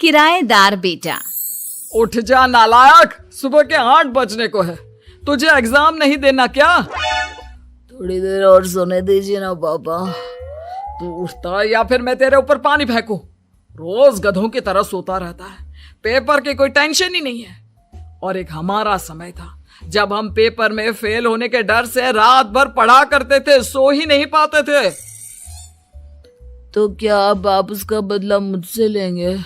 किराएदार बेटा। उठ जा नालायक, सुबह के 8 बजने को है। तुझे एग्जाम नहीं देना क्या? थोड़ी देर और सोने दीजिए ना पापा। तू उठता या फिर मैं तेरे ऊपर पानी फेंकूं? रोज गधों की तरह सोता रहता है, पेपर की कोई टेंशन ही नहीं है। और एक हमारा समय था जब हम पेपर में फेल होने के डर से रात भर पढ़ा करते थे, सो ही नहीं पाते थे। तो क्या अब आप उसका बदला मुझसे लेंगे?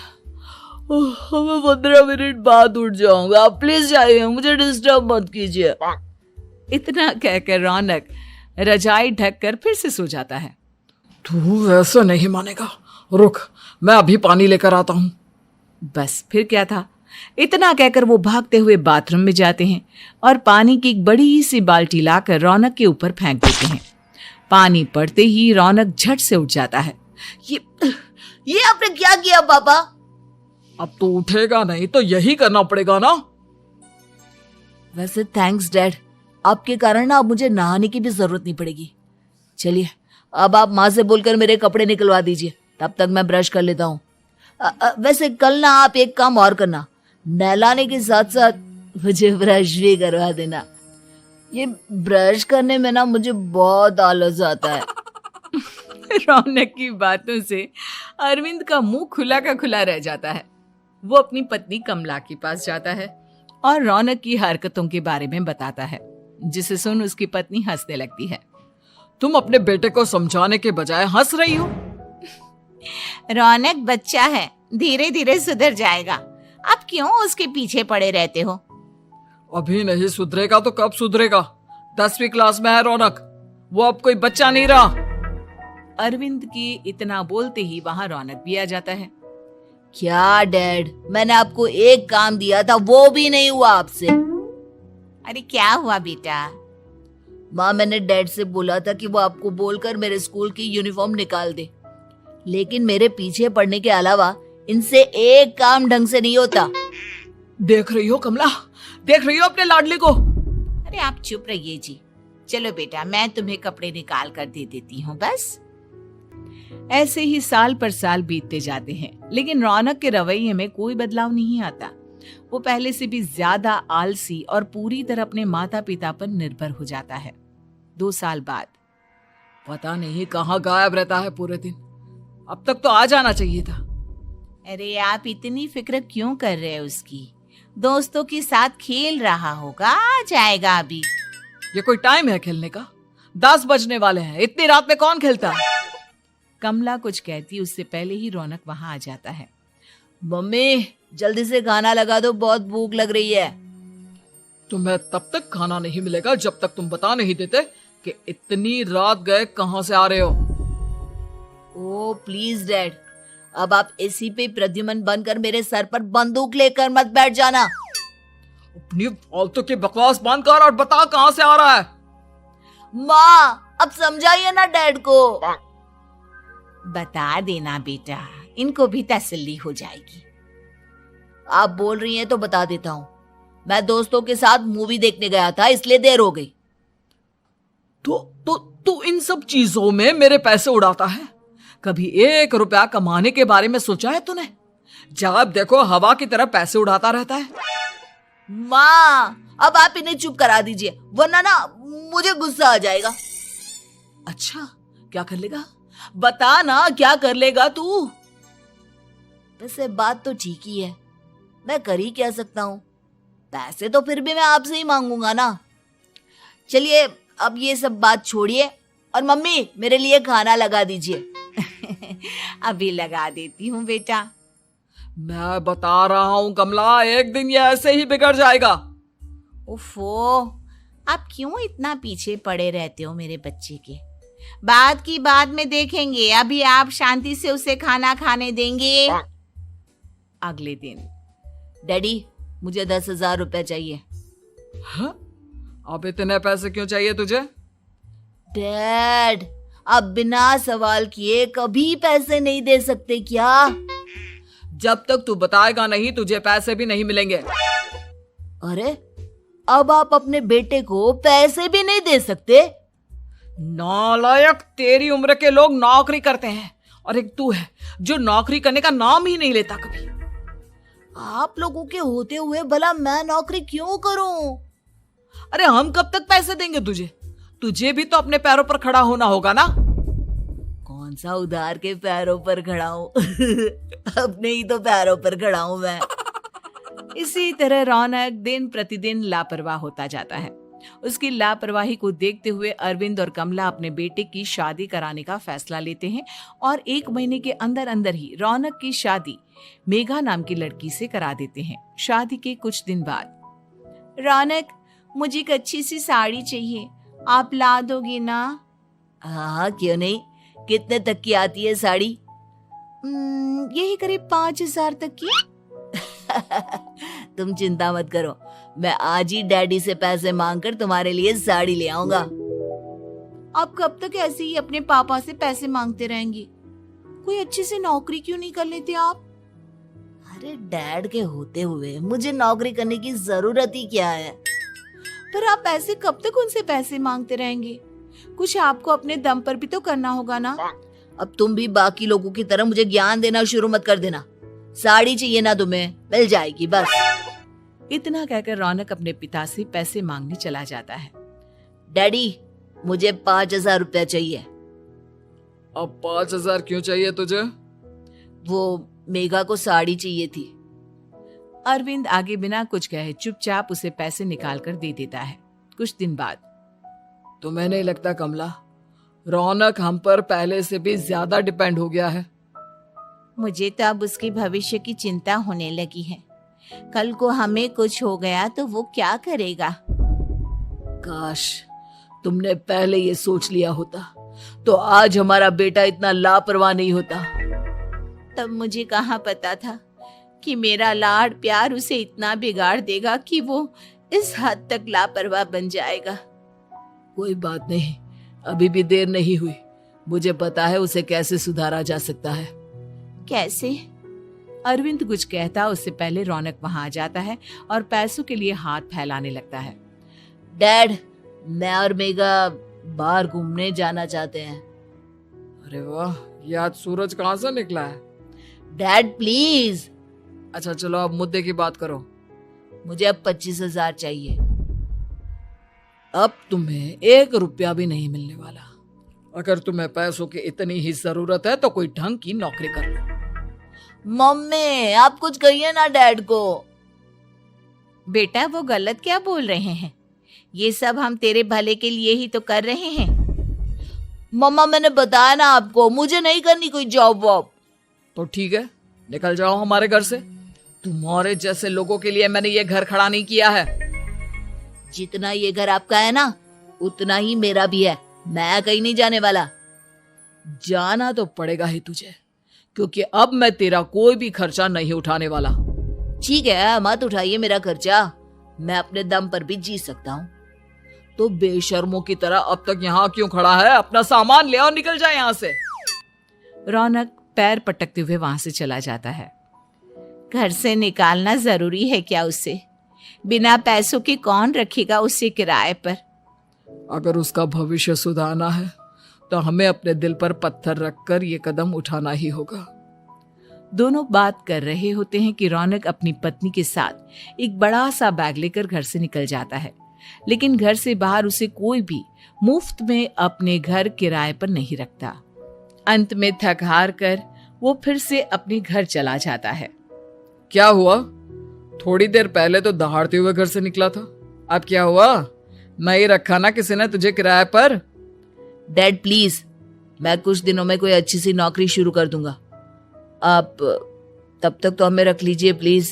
मैं 15 मिनट बाद उठ जाऊंगा, आप प्लीज जाइए, मुझे डिस्टर्ब मत कीजिए। इतना कहकर रौनक रजाई ढककर फिर से सो जाता है। तू वैसे नहीं मानेगा, रुक मैं अभी पानी लेकर आता हूं। बस फिर क्या था, इतना कहकर वो भागते हुए बाथरूम में जाते हैं और पानी की एक बड़ी सी बाल्टी लाकर रौनक के ऊपर फेंक देते हैं। पानी पड़ते ही रौनक झट से उठ जाता है। ये आपने क्या किया पापा? अब तो उठेगा नहीं तो यही करना पड़ेगा ना। वैसे थैंक्स डैड, आपके कारण ना अब मुझे नहाने की भी जरूरत नहीं पड़ेगी। चलिए अब आप माँ से बोलकर मेरे कपड़े निकलवा दीजिए, तब तक मैं ब्रश कर लेता हूँ। वैसे कल ना आप एक काम और करना, नहलाने के साथ साथ मुझे ब्रश भी करवा देना। ये ब्रश करने में ना मुझे बहुत आलस आता है। रौनक की बातों से अरविंद का मुंह खुला का खुला रह जाता है। वो अपनी पत्नी कमला के पास जाता है और रौनक की हरकतों के बारे में बताता है, जिसे सुन उसकी पत्नी हंसने लगती है। तुम अपने बेटे को समझाने के बजाय हंस रही हो। रौनक बच्चा है, धीरे धीरे सुधर जाएगा, आप क्यों उसके पीछे पड़े रहते हो? अभी नहीं सुधरेगा तो कब सुधरेगा? 10वीं क्लास में है रौनक, वो अब कोई बच्चा नहीं रहा। अरविंद की इतना बोलते ही वहां रौनक भी आ जाता है। क्या डैड, मैंने आपको एक काम दिया था, वो भी नहीं हुआ आपसे। अरे क्या हुआ बेटा? माँ, मैंने डैड से बोला था कि वो आपको बोलकर मेरे स्कूल की यूनिफॉर्म निकाल दे, लेकिन मेरे पीछे पड़ने के अलावा इनसे एक काम ढंग से नहीं होता। देख रही हो कमला, देख रही हो अपने लाडले को? अरे आप चुप रहिए जी। चलो बेटा, मैं तुम्हें कपड़े निकाल कर दे देती हूँ। बस ऐसे ही साल पर साल बीतते जाते हैं, लेकिन रौनक के रवैये में कोई बदलाव नहीं आता। वो पहले से भी ज्यादा आलसी और पूरी तरह अपने माता पिता पर निर्भर हो जाता है। 2 साल बाद पता नहीं कहाँ गायब रहता है पूरे दिन, अब तक तो आ जाना चाहिए था। अरे आप इतनी फिक्र क्यों कर रहे हैं उसकी? दोस्तों के साथ खेल रहा होगा, आ जाएगा अभी। ये कोई टाइम है खेलने का? 10 बजने वाले हैं, इतनी रात में कौन खेलता है? कमला कुछ कहती उससे पहले ही रौनक वहां आ जाता है। मम्मी जल्दी से खाना लगा दो, बहुत भूख लग रही है। तुम्हें तब तक खाना नहीं मिलेगा जब तक तुम बता नहीं देते कि इतनी रात गए कहां से आ रहे हो। ओ प्लीज डैड, अब आप एसी पे प्रद्युमन बनकर मेरे सर पर बंदूक लेकर मत बैठ जाना। अपनी फालतू की बकवास बंद कर और बता कहां से आ रहा है। माँ अब समझाइए ना डैड को। बता देना बेटा, इनको भी तसल्ली हो जाएगी। आप बोल रही हैं तो बता देता हूँ, मैं दोस्तों के साथ मूवी देखने गया था, इसलिए देर हो गई। तो इन सब चीजों में मेरे पैसे उड़ाता है। कभी 1 रुपया कमाने के बारे में सोचा है तूने? जब देखो हवा की तरह पैसे उड़ाता रहता है। माँ अब आप इन्हें चुप करा दीजिए, वरना ना मुझे गुस्सा आ जाएगा। अच्छा क्या कर लेगा? बता ना क्या कर लेगा तू? वैसे बात तो ठीक ही है, मैं कर ही क्या सकता हूँ। पैसे तो फिर भी मैं आपसे ही मांगूंगा ना। चलिए अब ये सब बात छोड़िए और मम्मी मेरे लिए खाना लगा दीजिए। अभी लगा देती हूँ बेटा। मैं बता रहा हूँ कमला, एक दिन ये ऐसे ही बिगड़ जाएगा। ओफो, आप क्यों इतना पीछे पड़े रहते हो मेरे बच्चे के? बात की बाद में देखेंगे, अभी आप शांति से उसे खाना खाने देंगे। अगले दिन डैडी मुझे 10,000 रुपए चाहिए। हाँ? अब इतने पैसे क्यों चाहिए तुझे? डैड आप बिना सवाल किए कभी पैसे नहीं दे सकते क्या? जब तक तू बताएगा नहीं तुझे पैसे भी नहीं मिलेंगे। अरे अब आप अपने बेटे को पैसे भी नहीं दे सकते? नालायक, तेरी उम्र के लोग नौकरी करते हैं और एक तू है जो नौकरी करने का नाम ही नहीं लेता कभी। आप लोगों के होते हुए भला मैं नौकरी क्यों करूं? अरे हम कब तक पैसे देंगे तुझे? तुझे भी तो अपने पैरों पर खड़ा होना होगा ना। कौन सा उधार के पैरों पर खड़ा हूं? अपने ही तो पैरों पर खड़ा हूं मैं। इसी तरह रौनक दिन प्रतिदिन लापरवाह होता जाता है। उसकी लापरवाही को देखते हुए अरविंद और कमला अपने बेटे की शादी कराने का फैसला लेते हैं और 1 महीने के अंदर अंदर ही रौनक की शादी मेघा नाम की लड़की से करा देते हैं। शादी के कुछ दिन बाद, रौनक, मुझे एक अच्छी सी साड़ी चाहिए, आप ला दोगी ना? हाँ, क्यों नहीं। कितने तक की आती है साड़ी? यही करीब 5,000 तक की। तुम चिंता मत करो, मैं आज ही डैडी से पैसे मांगकर तुम्हारे लिए साड़ी ले आऊंगा। आप कब तक ऐसे ही अपने पापा से पैसे मांगते रहेंगी? कोई अच्छी सी नौकरी क्यों नहीं कर लेते आप? अरे डैड के होते हुए मुझे नौकरी करने की जरूरत ही क्या है? पर आप ऐसे कब तक उनसे पैसे मांगते रहेंगे? कुछ आपको अपने दम पर भी तो करना होगा ना। अब तुम भी बाकी लोगों की तरह मुझे ज्ञान देना शुरू मत कर देना। साड़ी चाहिए ना तुम्हें, मिल जाएगी बस। इतना कहकर रौनक अपने पिता से पैसे मांगने चला जाता है। डैडी, मुझे 5,000 रुपया चाहिए। अब 5,000 क्यों चाहिए तुझे? वो मेघा को साड़ी चाहिए थी। अरविंद आगे बिना कुछ कहे चुपचाप उसे पैसे निकाल कर दे देता है। कुछ दिन बाद, तुम्हें नहीं लगता कमला, रौनक हम पर पहले से भी ज्यादा डिपेंड हो गया है? मुझे तो अब उसके भविष्य की चिंता होने लगी है। कल को हमें कुछ हो गया तो वो क्या करेगा? काश तुमने पहले ये सोच लिया होता तो आज हमारा बेटा इतना लापरवाह नहीं होता। तब मुझे कहाँ पता था कि मेरा लाड प्यार उसे इतना बिगाड़ देगा कि वो इस हद तक लापरवाह बन जाएगा। कोई बात नहीं, अभी भी देर नहीं हुई। मुझे पता है उसे कैसे सुधारा जा सकता है। कैसे? अरविंद कुछ कहता उससे पहले रौनक वहां आ जाता है और पैसों के लिए हाथ फैलाने लगता है। डैड, मैं और मेघा बाहर घूमने जाना चाहते हैं। अरे वाह, ये आज सूरज कहाँ से निकला है? Dad please. अच्छा चलो अब मुद्दे की बात करो। मुझे अब 25,000 चाहिए। अब तुम्हें 1 रुपया भी नहीं मिलने वाला। अगर तुम्हें पैसों की इतनी ही जरूरत है तो कोई ढंग की नौकरी कर लो। मम्मी, आप कुछ कहिए ना डैड को। बेटा, वो गलत क्या बोल रहे हैं? ये सब हम तेरे भले के लिए ही तो कर रहे हैं। मम्मा, मैंने बताया ना आपको, मुझे नहीं करनी कोई जॉब वॉब। तो ठीक है, निकल जाओ हमारे घर से। तुम्हारे जैसे लोगों के लिए मैंने ये घर खड़ा नहीं किया है। जितना ये घर आपका है ना, उतना ही मेरा भी है। मैं कहीं नहीं जाने वाला। जाना तो पड़ेगा ही तुझे, क्योंकि अब मैं तेरा कोई भी खर्चा नहीं उठाने वाला। ठीक है, मत उठाइए मेरा खर्चा, मैं अपने दम पर भी जी सकता हूँ। तो बेशर्मों की तरह अब तक यहाँ क्यों खड़ा है? अपना सामान ले और निकल जाए यहाँ से। रौनक पैर पटकते हुए वहां से चला जाता है। घर से निकालना जरूरी है क्या उसे? बिना पैसों के कौन रखेगा उसे किराए पर? अगर उसका भविष्य सुधारना है तो हमें अपने दिल पर पत्थर रखकर ये कदम उठाना ही होगा। दोनों बात कर रहे होते हैं कि रौनक अपनी पत्नी के साथ एक बड़ा सा बैग लेकर घर से निकल जाता है, लेकिन घर से बाहर उसे कोई भी मुफ्त में अपने घर किराए पर नहीं रखता। अंत में थक हार कर वो फिर से अपने घर चला जाता है। क्या हुआ? थोड़ी देर पहले तो दहाड़ते हुए घर से निकला था, अब क्या हुआ? नहीं रखा ना किसी ने तुझे किराए पर? डैड प्लीज, मैं कुछ दिनों में कोई अच्छी सी नौकरी शुरू कर दूंगा। आप तब तक तो हमें रख लीजिए प्लीज।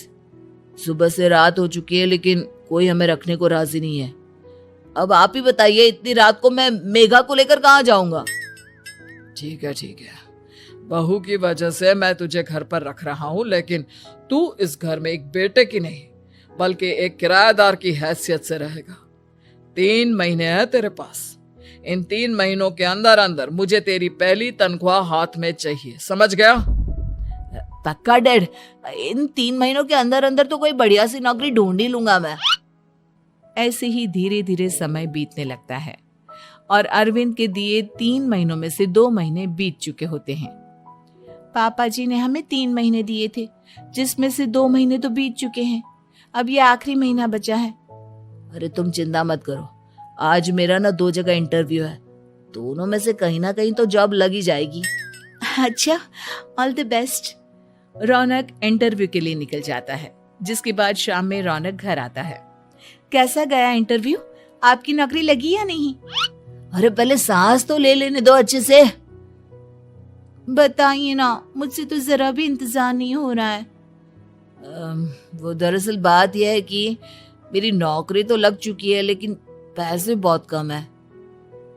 सुबह से रात हो चुकी है लेकिन कोई हमें रखने को राजी नहीं है। अब आप ही बताइए, इतनी रात को मैं मेघा को लेकर कहाँ जाऊंगा? ठीक है, बहू की वजह से मैं तुझे घर पर रख रहा हूँ, लेकिन तू इस घर में एक बेटे की नहीं बल्कि एक किराएदार की हैसियत से रहेगा। 3 महीने हैं तेरे पास। इन 3 महीनों के अंदर अंदर मुझे तेरी पहली तनख्वाह हाथ में चाहिए, समझ गया? पक्का डैड, इन 3 महीनों के अंदर अंदर तो कोई बढ़िया सी नौकरी ढूंढ ही लूंगा मैं। ऐसे ही धीरे धीरे समय बीतने लगता है और अरविंद के दिए 3 महीनों में से 2 महीने बीत चुके होते हैं। पापा जी ने हमें 3 महीने दिए थे, जिसमें से 2 महीने तो बीत चुके हैं। अब ये आखिरी महीना बचा है। अरे तुम चिंता मत करो, आज मेरा ना 2 जगह इंटरव्यू है, दोनों में से कहीं ना कहीं तो जॉब लग ही जाएगी। अच्छा, all the best. Raunak interview के लिए निकल जाता है, जिसके बाद शाम में रौनक घर आता है। कैसा गया इंटरव्यू? आपकी नौकरी लगी या नहीं? अरे पहले सांस तो ले लेने दो अच्छे से। बताइए ना, मुझसे तो जरा भी इंतजार नहीं हो रहा है। वो दरअसल बात यह है कि मेरी नौकरी तो लग चुकी है, लेकिन पैसे बहुत कम है।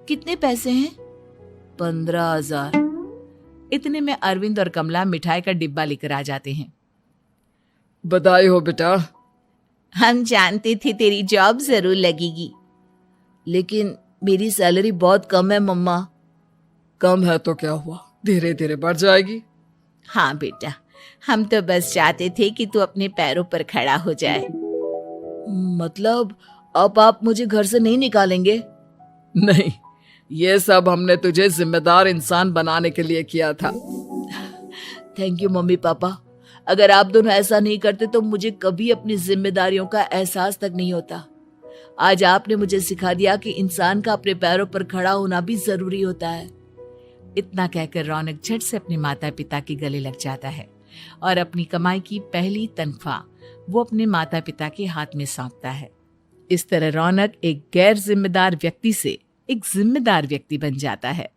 कितने पैसे हैं? 15,000। इतने में अरविंद और कमला मिठाई का डिब्बा लेकर आ जाते हैं। बधाई हो बेटा। हम जानते थे तेरी जॉब जरूर लगेगी। लेकिन मेरी सैलरी बहुत कम है मम्मा। कम है तो क्या हुआ, धीरे धीरे बढ़ जाएगी। हाँ बेटा, हम तो बस चाहते थे कि तू अपने पैरों पर खड़ा हो जाए। मतलब अब आप मुझे घर से नहीं निकालेंगे? नहीं, ये सब हमने तुझे जिम्मेदार इंसान बनाने के लिए किया था। Thank you mummy papa. अगर आप दोनों ऐसा नहीं करते तो मुझे कभी अपनी जिम्मेदारियों का एहसास तक नहीं होता। आज आपने मुझे सिखा दिया कि इंसान का अपने पैरों पर खड़ा होना भी जरूरी होता है। इतना कहकर रौनक झट से अपने माता पिता के गले लग जाता है और अपनी कमाई की पहली तनख्वाह वो अपने माता पिता के हाथ में सौंपता है। इस तरह रौनक एक गैर जिम्मेदार व्यक्ति से एक जिम्मेदार व्यक्ति बन जाता है।